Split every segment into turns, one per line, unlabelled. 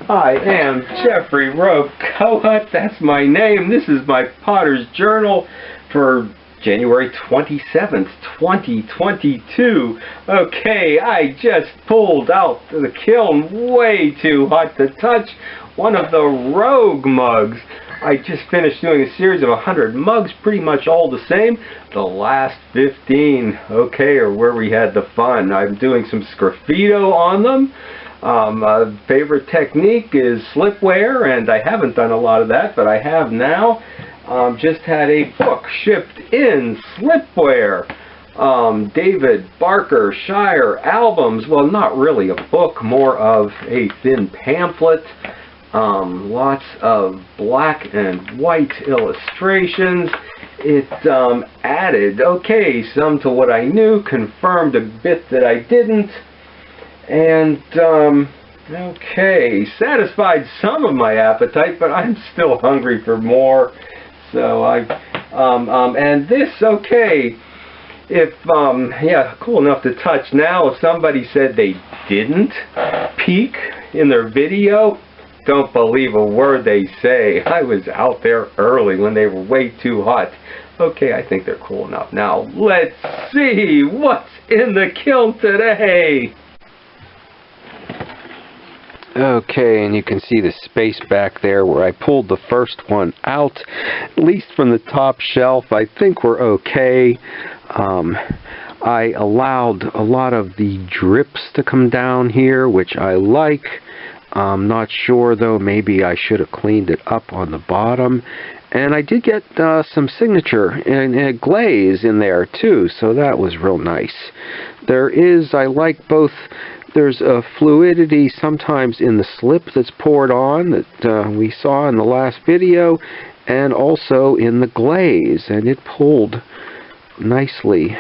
I am Jeffrey Rocoa. That's my name. This is my Potter's Journal for January 27th, 2022. Okay, I just pulled out the kiln way too hot to touch. One of the Rogue mugs. I just finished doing a series of 100 mugs, pretty much all the same. The last 15, okay, are where we had the fun. I'm doing some sgraffito on them. Favorite technique is slipware, and I haven't done a lot of that, but I have now. Just had a book shipped in slipware. David Barker Shire albums. Well, not really a book, more of a thin pamphlet. Lots of black and white illustrations. It added, okay, some to what I knew, confirmed a bit that I didn't, and okay, satisfied some of my appetite, but I'm still hungry for more. So and this, okay, if yeah, cool enough to touch now. If somebody said they didn't peek in their video, don't believe a word they say. I was out there early when they were way too hot. Okay, I think they're cool enough. Now, let's see what's in the kiln today. Okay, and you can see the space back there where I pulled the first one out. At least from the top shelf, I think we're okay. I allowed a lot of the drips to come down here, which I like. I'm not sure though, maybe I should have cleaned it up on the bottom. And I did get some signature and glaze in there too, so that was real nice. There is, I like both, there's a fluidity sometimes in the slip that's poured on that we saw in the last video, and also in the glaze, and it pulled nicely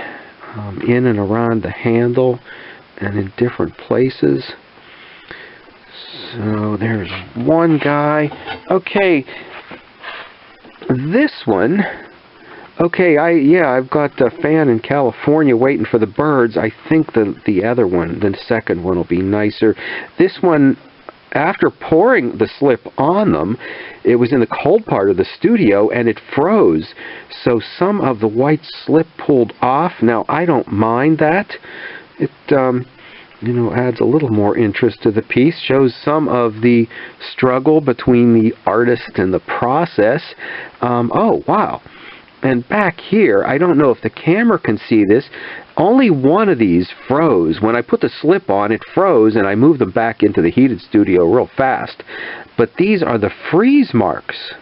in and around the handle and in different places. So there's one guy. Okay, this one. Okay, I've got a fan in California waiting for the birds. I think the other one, the second one, will be nicer. This one, after pouring the slip on them, it was in the cold part of the studio and it froze. So some of the white slip pulled off. Now I don't mind that. It you know, adds a little more interest to the piece, shows some of the struggle between the artist and the process. Oh, wow. And back here, I don't know if the camera can see this, only one of these froze. When I put the slip on, it froze, and I moved them back into the heated studio real fast. But these are the freeze marks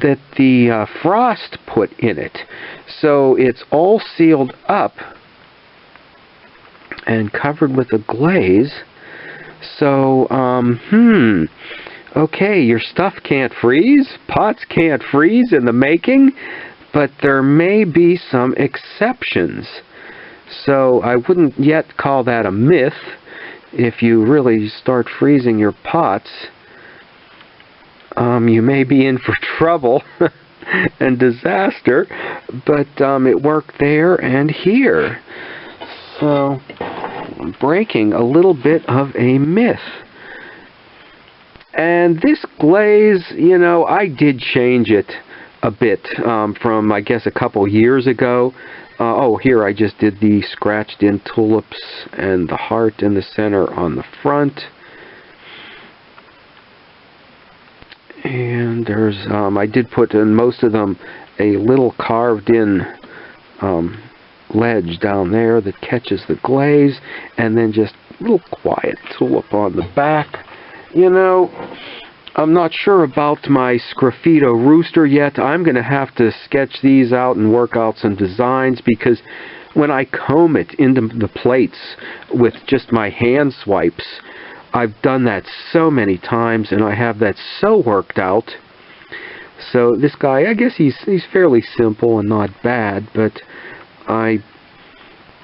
that the frost put in it. So it's all sealed up and covered with a glaze. So, okay, your stuff can't freeze, pots can't freeze in the making, but there may be some exceptions. So I wouldn't yet call that a myth. If you really start freezing your pots, you may be in for trouble and disaster, but it worked there and here. So, breaking a little bit of a myth. And this glaze, you know, I did change it a bit from, I guess, a couple years ago. Oh, here I just did the scratched in tulips and the heart in the center on the front. And there's, I did put in most of them a little carved in ledge down there that catches the glaze, and then just a little quiet tulip on the back. You know, I'm not sure about my sgraffito rooster yet. I'm going to have to sketch these out and work out some designs, because when I comb it into the plates with just my hand swipes, I've done that so many times and I have that so worked out. So this guy, I guess he's fairly simple and not bad, but I'm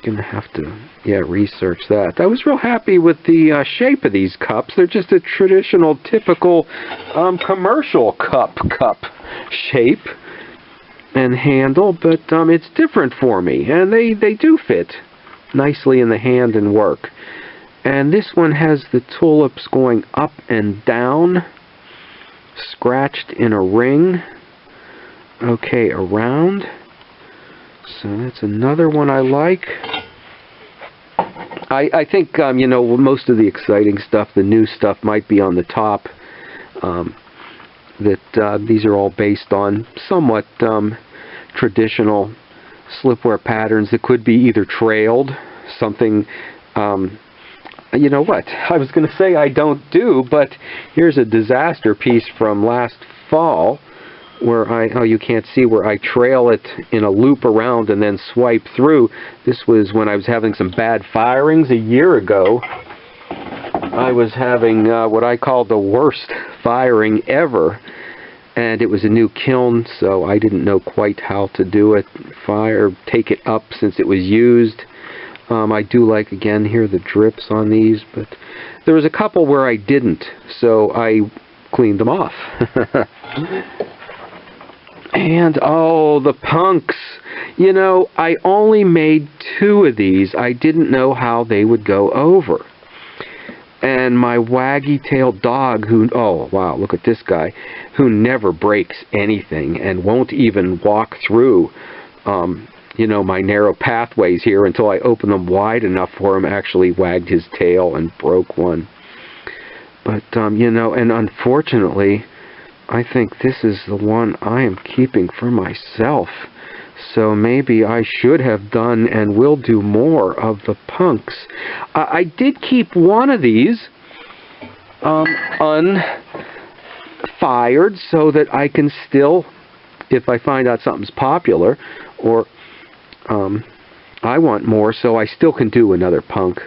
gonna have to research that. I was real happy with the shape of these cups. They're just a traditional, typical commercial cup shape and handle, but it's different for me, and they do fit nicely in the hand and work. And this one has the tulips going up and down, scratched in a ring. Okay, around. So that's another one I like. I think, you know, most of the exciting stuff, the new stuff, might be on the top. These are all based on somewhat traditional slipware patterns that could be either trailed, something, you know what, I was going to say I don't do, but here's a disaster piece from last fall, where oh, you can't see, where I trail it in a loop around and then swipe through. This was when I was having some bad firings a year ago. I was having what I call the worst firing ever, and it was a new kiln, so I didn't know quite how to do it. Take it up since it was used. I do like, again, here the drips on these, but there was a couple where I didn't, so I cleaned them off. And, oh, the punks. You know, I only made 2 of these. I didn't know how they would go over. And my waggy-tailed dog, who, oh, wow, look at this guy, who never breaks anything and won't even walk through, you know, my narrow pathways here until I open them wide enough for him, actually wagged his tail and broke one. But, you know, and unfortunately, I think this is the one I am keeping for myself. So maybe I should have done and will do more of the punks. I did keep one of these unfired so that I can still, if I find out something's popular, or I want more, so I still can do another punk.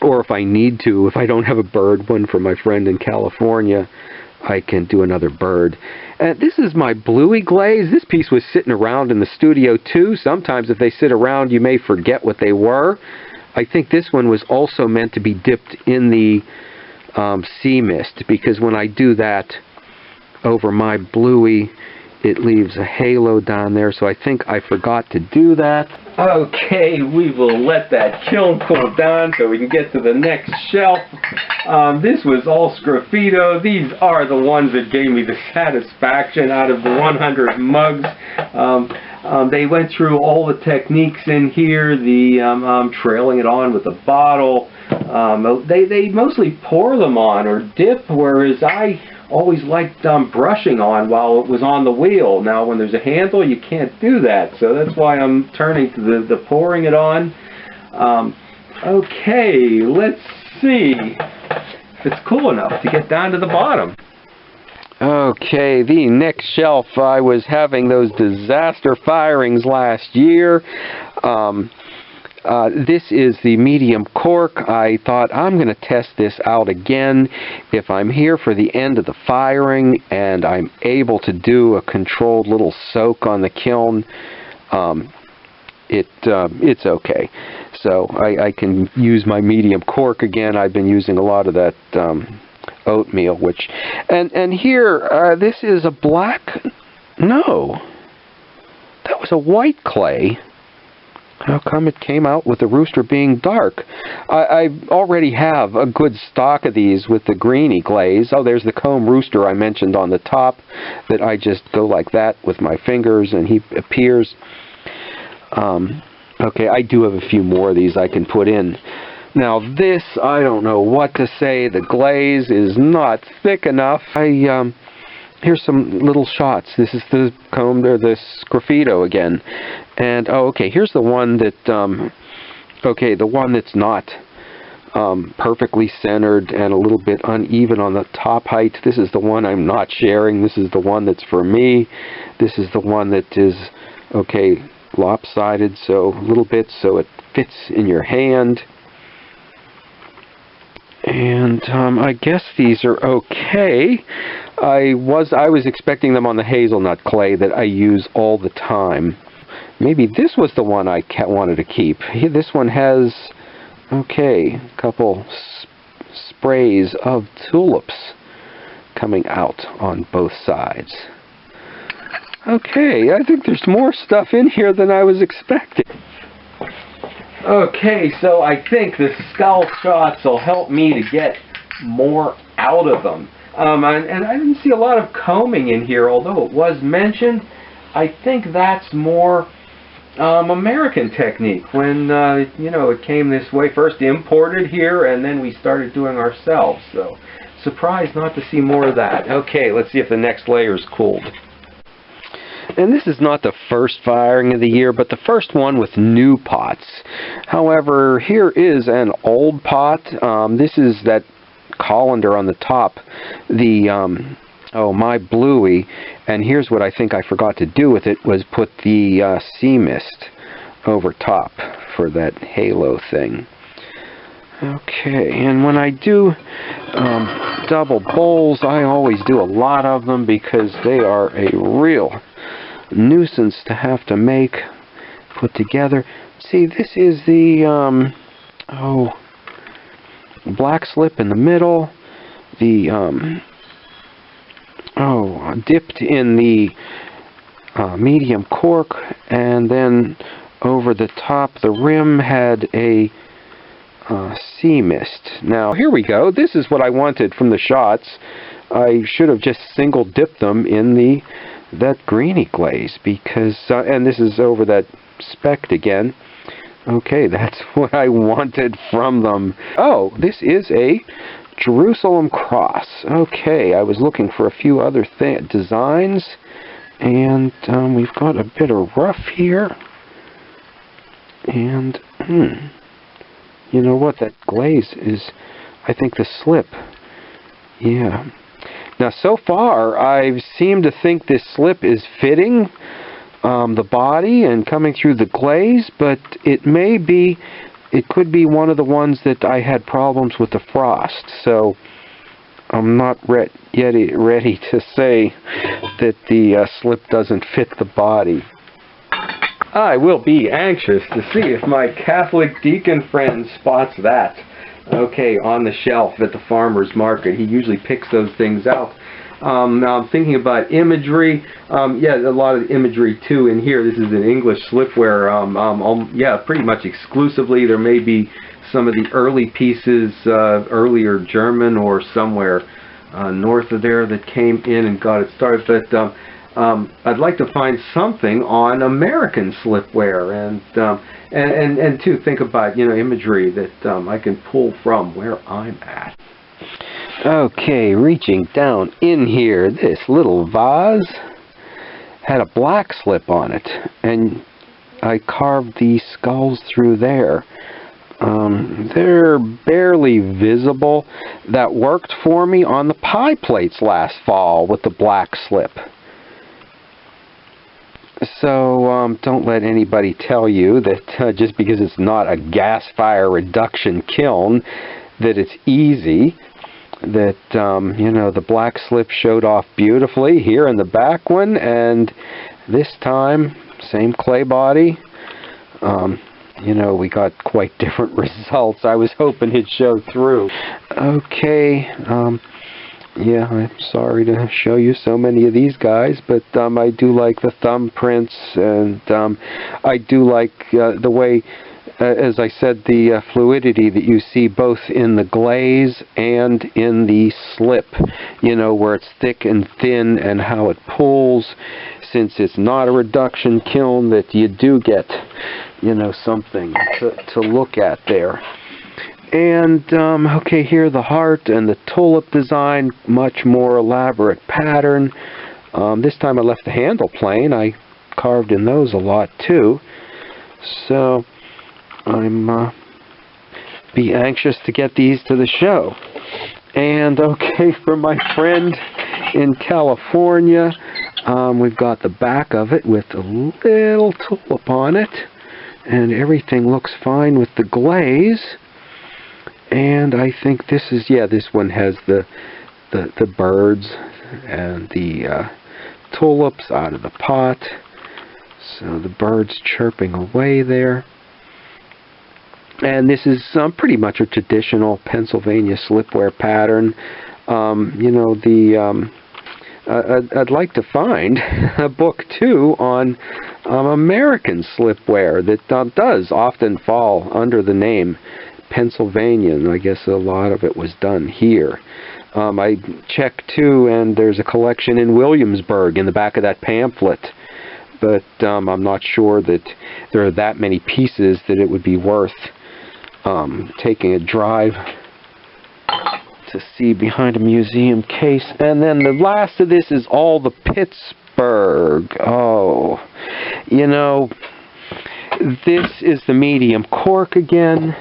Or if I need to, if I don't have a bird one for my friend in California, I can do another bird. This is my bluey glaze. This piece was sitting around in the studio too. Sometimes if they sit around, you may forget what they were. I think this one was also meant to be dipped in the sea mist, because when I do that over my bluey, it leaves a halo down there, so I think I forgot to do that. Okay, we will let that kiln cool down so we can get to the next shelf. This was all Sgraffito. These are the ones that gave me the satisfaction out of the 100 mugs. They went through all the techniques in here, the trailing it on with a bottle. They mostly pour them on or dip, whereas I always liked brushing on while it was on the wheel. Now when there's a handle, you can't do that, so that's why I'm turning to the pouring it on. Okay, let's see if it's cool enough to get down to the bottom. Okay, the next shelf, I was having those disaster firings last year. This is the medium cork. I thought, I'm going to test this out again. If I'm here for the end of the firing and I'm able to do a controlled little soak on the kiln, it's okay. So I can use my medium cork again. I've been using a lot of that oatmeal, which, and here, this is a black, no, that was a white clay. How come it came out with the rooster being dark? I already have a good stock of these with the greeny glaze. Oh, there's the comb rooster I mentioned on the top, that I just go like that with my fingers and he appears. Okay, I do have a few more of these I can put in. Now this, I don't know what to say. The glaze is not thick enough. Here's some little shots. This is the comb, or the Sgraffito again. And, oh, okay, here's the one that, okay, the one that's not perfectly centered and a little bit uneven on the top height. This is the one I'm not sharing. This is the one that's for me. This is the one that is, okay, lopsided, so a little bit so it fits in your hand. And I guess these are okay. I was expecting them on the hazelnut clay that I use all the time. Maybe this was the one I wanted to keep. This one has, okay, a couple sprays of tulips coming out on both sides. Okay, I think there's more stuff in here than I was expecting. Okay, so I think the skull shots will help me to get more out of them. And I didn't see a lot of combing in here, although it was mentioned. I think that's more American technique when, you know, it came this way. First imported here, and then we started doing ourselves. So, surprised not to see more of that. Okay, let's see if the next layer is cooled. And this is not the first firing of the year, but the first one with new pots. However, here is an old pot. This is that colander on the top, the oh my bluey, and here's what I think I forgot to do with it, was put the sea mist over top for that halo thing. Okay, and when I do double bowls, I always do a lot of them because they are a real nuisance to have to make, put together. See, this is the black slip in the middle, the dipped in the medium cork, and then over the top the rim had a sea mist. Now here we go. This is what I wanted from the shots. I should have just single dipped them in that greeny glaze, because and this is over that specked again. Okay, that's what I wanted from them. Oh, this is a Jerusalem cross. Okay, I was looking for a few other designs, and we've got a bit of rough here, and you know what, that glaze is, I think, the slip. Yeah. Now, so far, I seem to think this slip is fitting the body and coming through the glaze, but it could be one of the ones that I had problems with the frost. So I'm not yet ready to say that the slip doesn't fit the body. I will be anxious to see if my Catholic deacon friend spots that. Okay, on the shelf at the farmer's market. He usually picks those things out. Now I'm thinking about imagery. Yeah, a lot of imagery too in here. This is an English slipware. Yeah, pretty much exclusively. There may be some of the early pieces, earlier German or somewhere north of there, that came in and got it started. But I'd like to find something on American slipware, and to think about, you know, imagery that I can pull from where I'm at. Okay, reaching down in here, this little vase had a black slip on it, and I carved these skulls through there. They're barely visible. That worked for me on the pie plates last fall with the black slip. So don't let anybody tell you that just because it's not a gas fire reduction kiln that it's easy. That you know, the black slip showed off beautifully here in the back one, and this time same clay body. You know, we got quite different results. I was hoping it'd show through. Okay, yeah, I'm sorry to show you so many of these guys, but I do like the thumbprints, and I do like the way, as I said, the fluidity that you see both in the glaze and in the slip. You know, where it's thick and thin, and how it pulls. Since it's not a reduction kiln, that you do get, you know, something to look at there. And okay, here the heart and the tulip design, much more elaborate pattern. This time I left the handle plain. I carved in those a lot too. So I'm be anxious to get these to the show. And okay, for my friend in California, we've got the back of it with a little tulip on it, and everything looks fine with the glaze. And I think this is, yeah, this one has the birds and the tulips out of the pot. So the birds chirping away there. And this is pretty much a traditional Pennsylvania slipware pattern. You know, I'd like to find a book too on
American slipware that does often fall under the name Pennsylvania, and I guess a lot of it was done here. I checked too, and there's a collection in Williamsburg in the back of that pamphlet, but I'm not sure that there are that many pieces that it would be worth taking a drive to see behind a museum case. And then the last of this is all the Pittsburgh. Oh, you know, this is the medium cork again.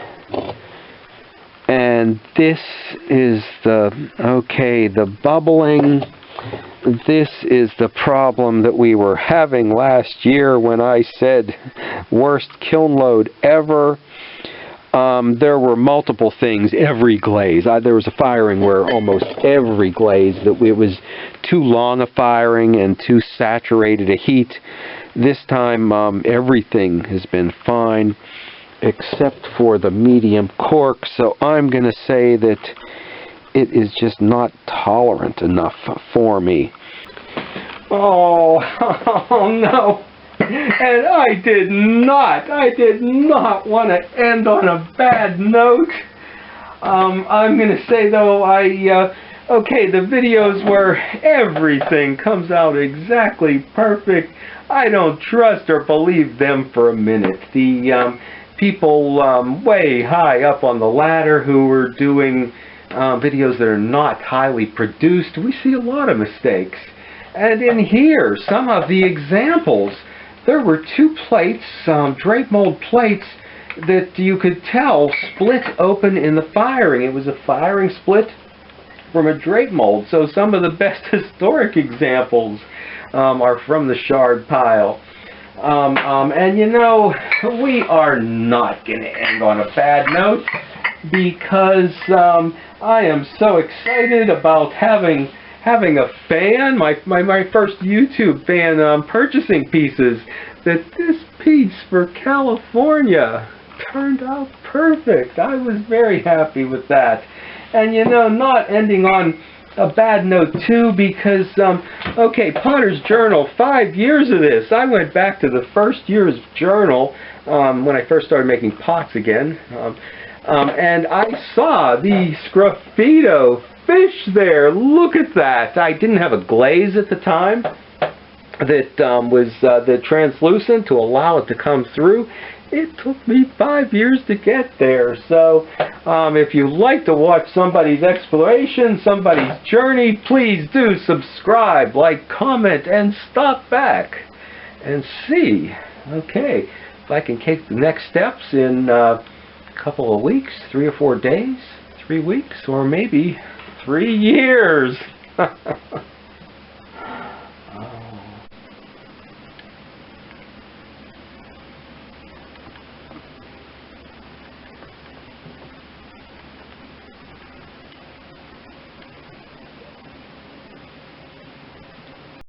And this is the bubbling. This is the problem that we were having last year when I said worst kiln load ever. There were multiple things, every glaze. There was a firing where almost every glaze, that it was too long a firing and too saturated a heat. This time everything has been fine except for the medium cork, so I'm going to say that it is just not tolerant enough for me.
Oh, no. And I did not want to end on a bad note. I'm going to say, though, okay, the videos where everything comes out exactly perfect, I don't trust or believe them for a minute. The people way high up on the ladder who are doing videos that are not highly produced, we see a lot of mistakes. And in here, some of the examples, there were two plates, drape mold plates, that you could tell split open in the firing. It was a firing split from a drape mold. So some of the best historic examples are from the shard pile. And you know, we are not going to end on a bad note, because I am so excited about having a fan, my first YouTube fan, purchasing pieces, that this piece for California turned out perfect. I was very happy with that. And you know, not ending on a bad note too, because okay, Potter's Journal, 5 years of this. I went back to the first year's journal when I first started making pots again, and I saw the Sgraffito fish there. Look at that. I didn't have a glaze at the time that was the translucent to allow it to come through. It took me 5 years to get there. So if you like to watch somebody's exploration, somebody's journey, please do subscribe, like, comment, and stop back and see. Okay, if I can take the next steps in a couple of weeks, 3 or 4 days, 3 weeks, or maybe 3 years.